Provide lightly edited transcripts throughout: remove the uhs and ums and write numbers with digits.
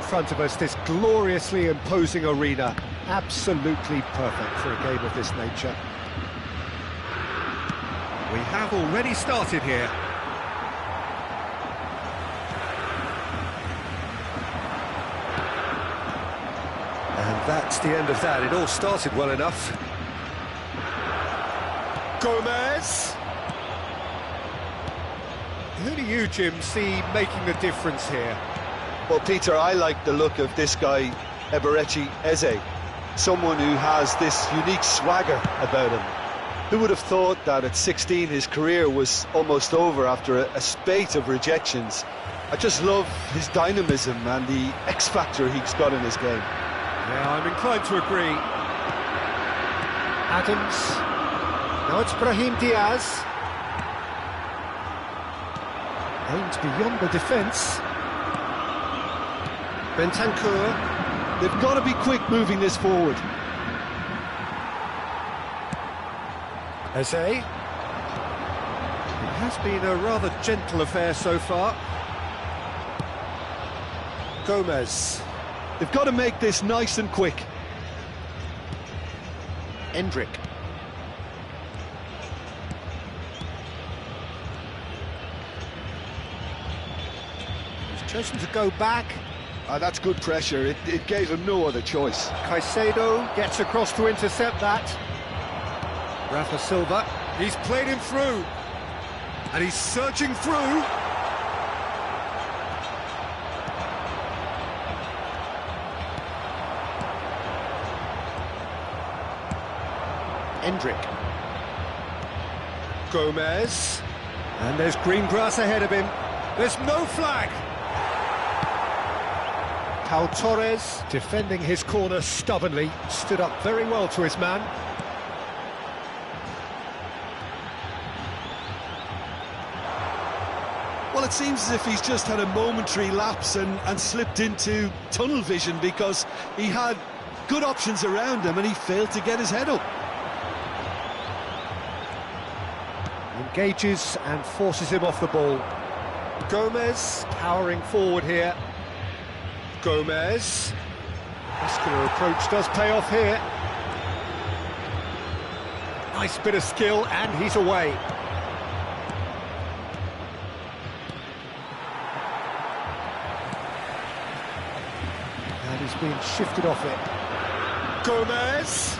in front of us, this gloriously imposing arena. Absolutely perfect for a game of this nature. We have already started here. And that's the end of that. It all started well enough. Gomez! Who do you, Jim, see making the difference here? Well, Peter, I like the look of this guy, Eberechi Eze. Someone who has this unique swagger about him. Who would have thought that at 16 his career was almost over after a spate of rejections? I just love his dynamism and the X-factor he's got in his game. Yeah, I'm inclined to agree. Adams. Now it's Brahim Diaz. Aimed beyond the defence. Bentancur. They've got to be quick moving this forward. Eze. It has been a rather gentle affair so far. Gomez. They've got to make this nice and quick. Endrick. He's chosen to go back. That's good pressure. It gave him no other choice. Caicedo gets across to intercept that. Rafa Silva. He's played him through. And he's searching through. Endrick. Gomez. And there's green grass ahead of him. There's no flag. Pau Torres, defending his corner stubbornly, stood up very well to his man. Well, it seems as if he's just had a momentary lapse and slipped into tunnel vision because he had good options around him and he failed to get his head up. Engages and forces him off the ball. Gomez powering forward here. Gomez. Muscular approach does pay off here. Nice bit of skill and he's away. And he's being shifted off it. Gomez.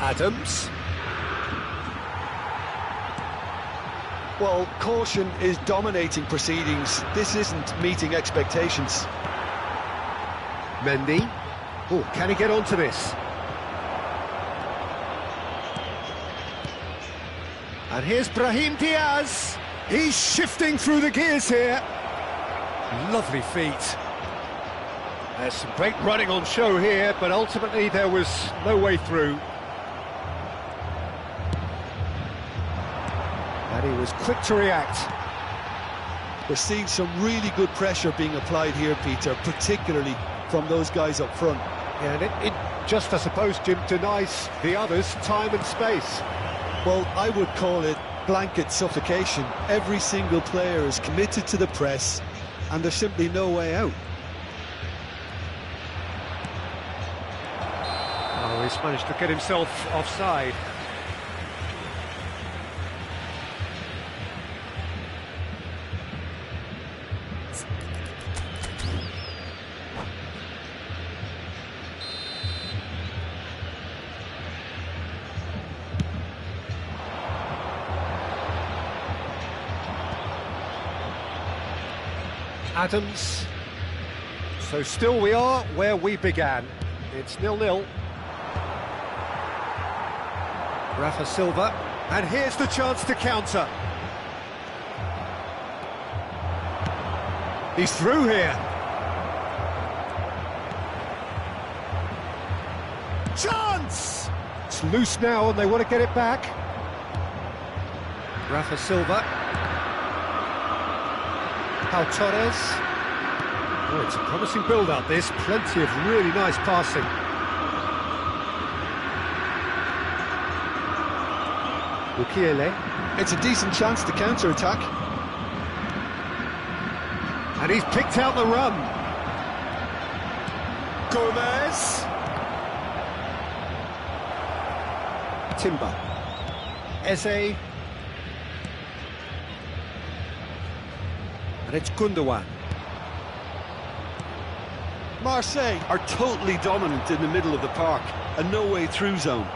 Adams. Well, caution is dominating proceedings. This isn't meeting expectations. Mendy. Oh, can he get onto this? And here's Brahim Diaz. He's shifting through the gears here. Lovely feet. There's some great running on show here, but ultimately there was no way through. And he was quick to react. We're seeing some really good pressure being applied here, Peter, particularly from those guys up front. Yeah, and it just, I suppose, Jim, denies the others time and space. Well, I would call it blanket suffocation. Every single player is committed to the press, and there's simply no way out. Oh, he's managed to get himself offside. Adams. So still we are where we began. It's 0-0. Rafa Silva. And here's the chance to counter. He's through here. Chance! It's loose now and they want to get it back. Rafa Silva. Pau Torres. Oh, it's a promising build-up, this. Plenty of really nice passing. Mukiele. It's a decent chance to counter-attack. And he's picked out the run. Gomez. Timber. Eze. And it's Gundogan. Marseille are totally dominant in the middle of the park, a no-way through zone.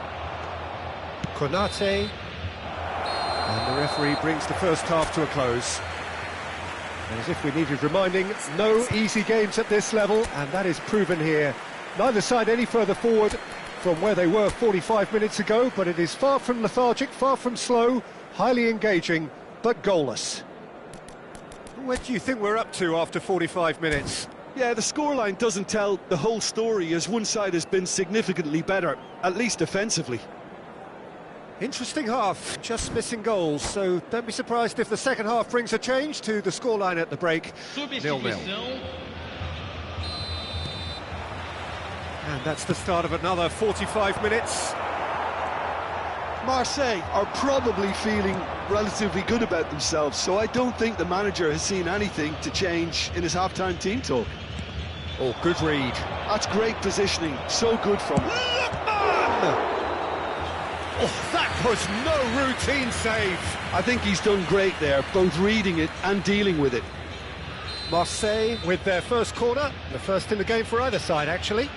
Konate. And the referee brings the first half to a close. And as if we needed reminding, no easy games at this level, and that is proven here. Neither side any further forward from where they were 45 minutes ago, but it is far from lethargic, far from slow, highly engaging, but goalless. What do you think we're up to after 45 minutes? Yeah, the scoreline doesn't tell the whole story, as one side has been significantly better, at least defensively. Interesting half, just missing goals, so don't be surprised if the second half brings a change to the scoreline at the break. 0-0. And that's the start of another 45 minutes. Marseille are probably feeling relatively good about themselves, so I don't think the manager has seen anything to change in his half-time team talk. Oh, good read. That's great positioning, so good from him. Lookman! Oh, that was no routine save. I think he's done great there, both reading it and dealing with it. Marseille with their first corner, the first in the game for either side, actually.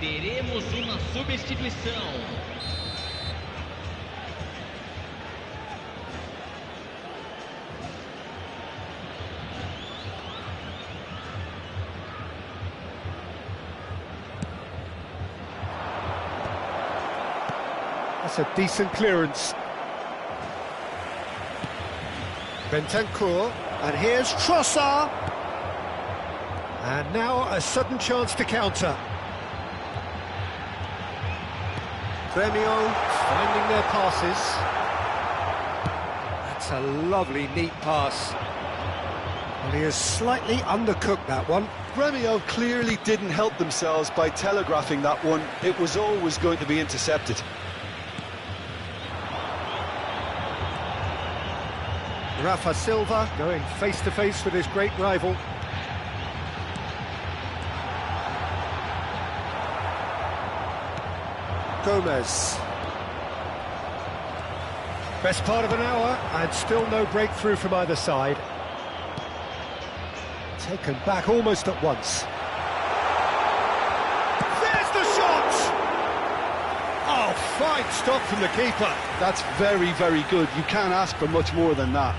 Teremos uma substituição. That's a decent clearance. Bentancur, and here's Trossard. And now a sudden chance to counter. Gremio finding their passes. That's a lovely, neat pass. Well, he has slightly undercooked that one. Gremio clearly didn't help themselves by telegraphing that one. It was always going to be intercepted. Rafa Silva going face-to-face with his great rival. Gomez. Best part of an hour, and still no breakthrough from either side. Taken back almost at once. There's the shot! Oh, fine stop from the keeper. That's very, very good. You can't ask for much more than that.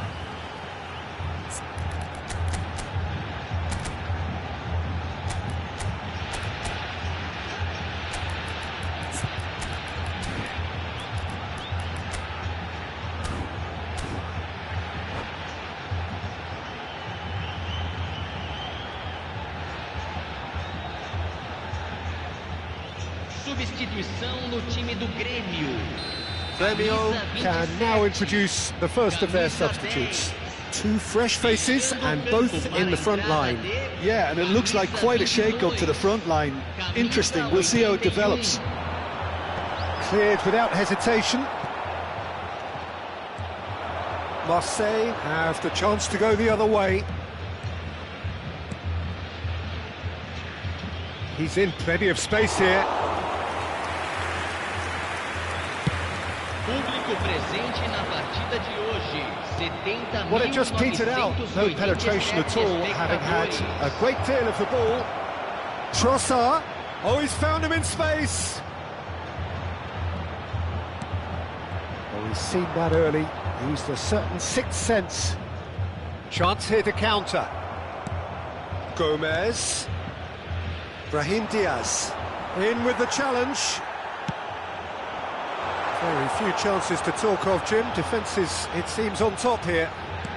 Substituição no time do Grêmio. Grêmio can now introduce the first of their substitutes. Two fresh faces and both in the front line. Yeah, and it looks like quite a shake-up to the front line. Interesting, we'll see how it develops. Cleared without hesitation. Marseille have the chance to go the other way. He's in plenty of space here. Público presente na partida de hoje. 70.987 Well, it just petered out. No penetration at all, having had a great deal of the ball. Trossard. Oh, he's found him in space. Oh, he's seen that early. Used a certain sixth sense. Chance here to counter. Gomez. Brahim Diaz. In with the challenge. Very few chances to talk of, Jim. Defence is, it seems, on top here.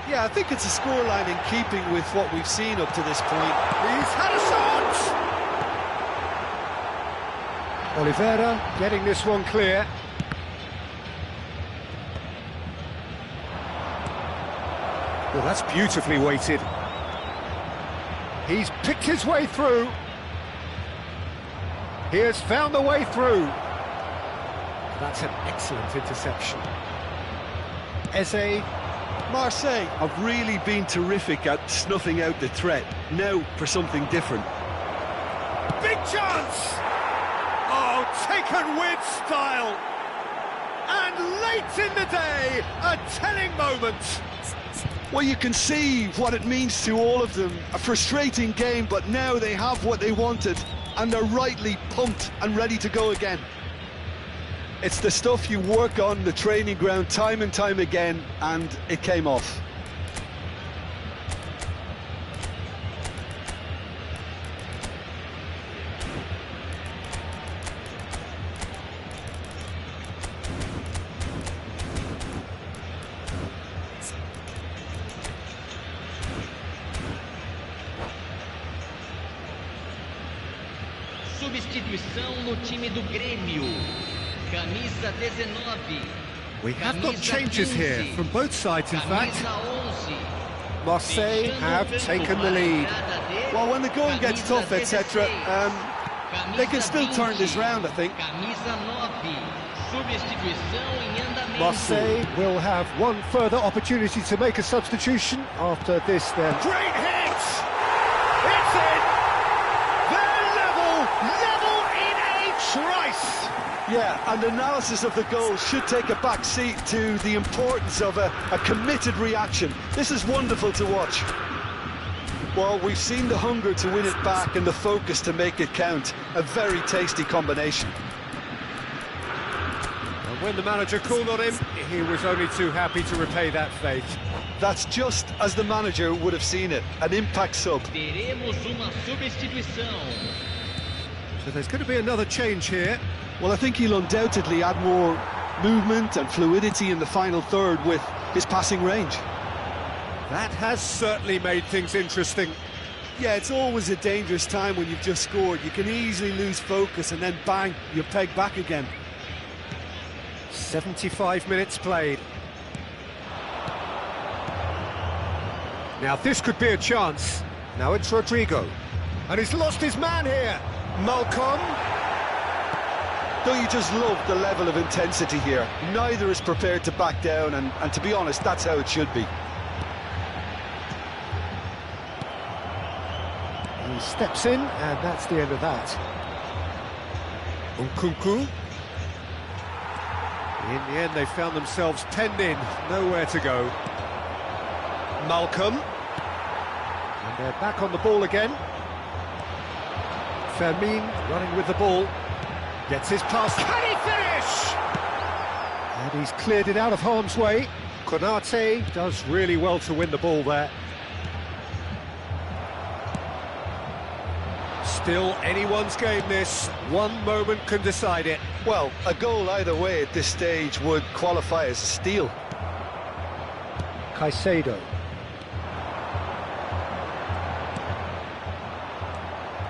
Yeah, I think it's a scoreline in keeping with what we've seen up to this point. He's had a shot! Oliveira getting this one clear. Well, that's beautifully weighted. He's picked his way through. He has found the way through. That's an excellent interception. Eze. Marseille have really been terrific at snuffing out the threat. Now for something different. Big chance! Oh, taken with style. And late in the day, a telling moment. Well, you can see what it means to all of them. A frustrating game, but now they have what they wanted, and they're rightly pumped and ready to go again. It's the stuff you work on the training ground time and time again, and it came off. Substituição no time do Grêmio. Camisa 19. We have got changes here from both sides, in fact. Camisa 11. Marseille have taken the lead. Well, when the going gets tough, etc., they can still turn this round, I think. Camisa 9. Substituição em andamento. Marseille will have one further opportunity to make a substitution after this then. Great hit! It's in! They're level in a trice! Yeah, and analysis of the goal should take a back seat to the importance of a committed reaction. This is wonderful to watch. Well, we've seen the hunger to win it back and the focus to make it count. A very tasty combination. And when the manager called on him, he was only too happy to repay that faith. That's just as the manager would have seen it, an impact sub. Teremos uma substituição. So there's going to be another change here. Well, I think he'll undoubtedly add more movement and fluidity in the final third with his passing range. That has certainly made things interesting. Yeah, it's always a dangerous time when you've just scored. You can easily lose focus and then bang, you're pegged back again. 75 minutes played. Now this could be a chance. Now it's Rodrigo. And he's lost his man here. Malcolm. Don't you just love the level of intensity here? Neither is prepared to back down, and to be honest, that's how it should be. He steps in, and that's the end of that. Nkunku. In the end, they found themselves penned in, nowhere to go. Malcolm. And they're back on the ball again. Fermin running with the ball. Gets his pass. Can he finish? And he's cleared it out of harm's way. Konate does really well to win the ball there. Still anyone's game this. One moment can decide it. Well, a goal either way at this stage would qualify as a steal. Caicedo.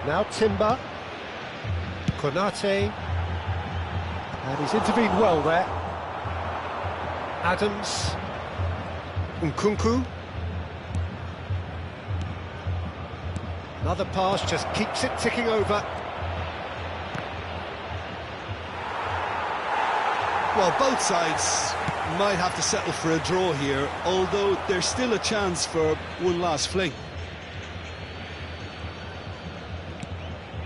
Now Timber. Konate. And he's intervened well there. Adams. Nkunku. Another pass just keeps it ticking over. Well, both sides might have to settle for a draw here, although there's still a chance for one last fling.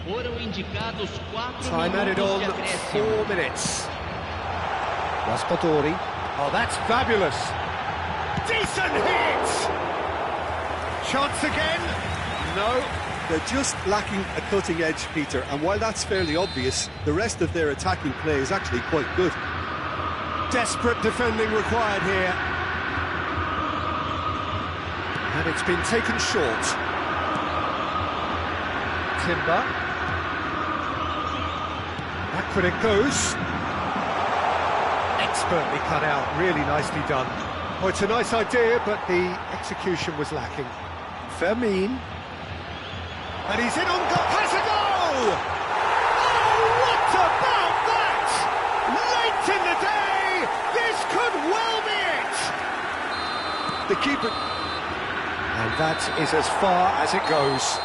Foram indicados 4 Time added minutos on, de acréscimo. 4 minutes. Raspadori. Oh, that's fabulous. Decent hit! Chance again? No. They're just lacking a cutting edge, Peter, and while that's fairly obvious, the rest of their attacking play is actually quite good. Desperate defending required here. And it's been taken short. Timber. Backward it goes. Expertly cut out, really nicely done. Oh, it's a nice idea, but the execution was lacking. Fermin. And he's in on goal. Has a goal! Oh, what about that? Late in the day, this could well be it! The keeper... And that is as far as it goes.